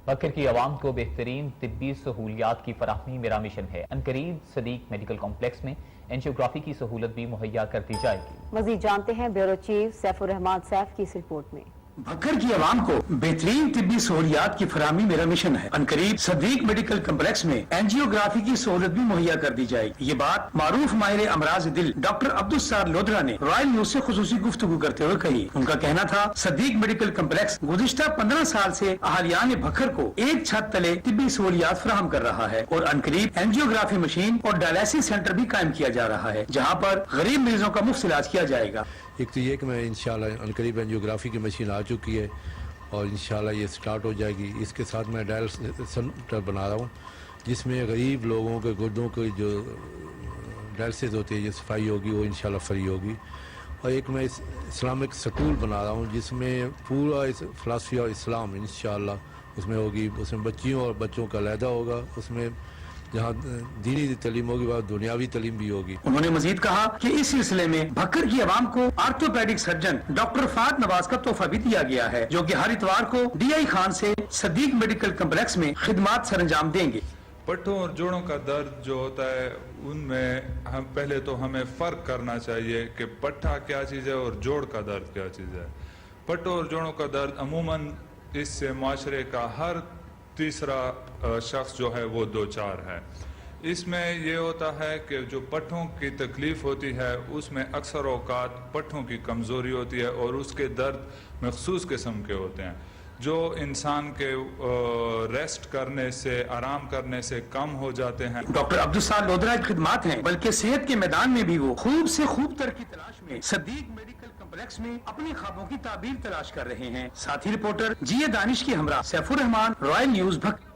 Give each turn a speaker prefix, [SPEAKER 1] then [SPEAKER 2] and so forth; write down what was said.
[SPEAKER 1] بکر کی عوام کو بہترین طبی سہولیات کی فراہمی میرا مشن ہے۔ عنقریب صدیق میڈیکل کمپلیکس میں اینجیوگرافی کی سہولت بھی مہیا کر دی جائے گی۔
[SPEAKER 2] مزید جانتے ہیں بیورو چیف سیف الرحمان سیف کی اس رپورٹ میں۔
[SPEAKER 3] بکر کی عوام کو بہترین طبی سہولیات کی فراہمی میرا مشن ہے۔ عنقریب صدیق میڈیکل کمپلیکس میں اینجیوگرافی کی سہولت بھی مہیا کر دی جائے گی۔ یہ بات معروف ماہر امراض دل ڈاکٹر عبدالستار لودھرا نے رائل نیوز سے خصوصی گفتگو کرتے ہوئے کہی۔ ان کا کہنا تھا صدیق میڈیکل کمپلیکس گزشتہ 15 سال سے اہالیان بکر کو ایک چھت تلے طبی سہولیات فراہم کر رہا ہے اور عنقریب اینجیوگرافی مشین اور ڈائلیسس سینٹر بھی قائم کیا جا رہا ہے، جہاں پر غریب مریضوں کا مفت علاج کیا جائے گا۔
[SPEAKER 4] ایک تو یہ کہ میں انشاءاللہ عنقریب اینجیوگرافی کی مشین آ چکی ہے اور انشاءاللہ یہ سٹارٹ ہو جائے گی۔ اس کے ساتھ میں ڈائلیسس سینٹر بنا رہا ہوں جس میں غریب لوگوں کے گردوں کی جو ڈائلیسس ہوتی ہے، یہ صفائی ہوگی، وہ انشاءاللہ فری ہوگی۔ اور ایک میں اسلامک سکول بنا رہا ہوں جس میں پورا فلسفی اور اسلام انشاءاللہ اس میں ہوگی۔ اس میں بچیوں اور بچوں کا علیحدہ ہوگا، اس میں جہاں دینی تعلیم ہوگی وہاں دنیاوی تعلیم بھی ہوگی۔
[SPEAKER 3] انہوں نے مزید کہا کہ اس سلسلے میں بھکر کی عوام کو آرتھوپیڈک سرجن ڈاکٹر فہد نواز کا تحفہ بھی دیا گیا ہے، جو کہ ہر اتوار کو ڈی آئی خان سے صدیق میڈیکل کمپلیکس میں خدمات سر انجام دیں گے۔
[SPEAKER 5] پٹھوں اور جوڑوں کا درد جو ہوتا ہے ان میں ہم پہلے تو ہمیں فرق کرنا چاہیے کہ پٹھا کیا چیز ہے اور جوڑ کا درد کیا چیز ہے۔ پٹھوں اور جوڑوں کا درد عموماً اس سے معاشرے کا ہر تیسرا شخص جو ہے وہ دوچار ہے۔ اس میں یہ ہوتا ہے کہ جو پٹھوں کی تکلیف ہوتی ہے اس میں اکثر اوقات پٹھوں کی کمزوری ہوتی ہے اور اس کے درد مخصوص قسم کے ہوتے ہیں جو انسان کے ریسٹ کرنے سے، آرام کرنے سے کم ہو جاتے ہیں۔
[SPEAKER 3] ڈاکٹر عبدالستار لودھرا کی خدمات ہیں، بلکہ صحت کے میدان میں بھی وہ خوب سے خوب تر کی تلاش میں صدیق میڈیکل کمپلیکس میں اپنی خوابوں کی تعبیر تلاش کر رہے ہیں۔ ساتھی رپورٹر جی اے دانش کی ہمراہ سیف الرحمان، رائل نیوز بھکر۔